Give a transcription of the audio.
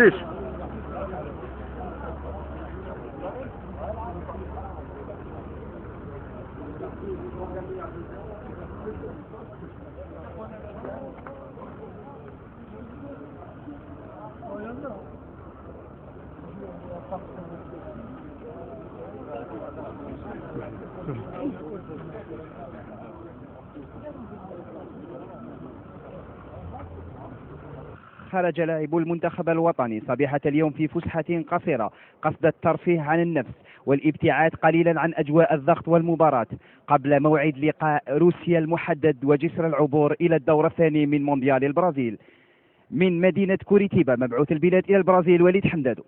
ليش؟ خرج لاعبو المنتخب الوطني صبيحة اليوم في فسحة قصيرة قصد الترفيه عن النفس والابتعاد قليلا عن أجواء الضغط والمباراة قبل موعد لقاء روسيا المحدد وجسر العبور إلى الدور الثاني من مونديال البرازيل. من مدينة كوريتيبا مبعوث البلاد إلى البرازيل وليد حمدادو.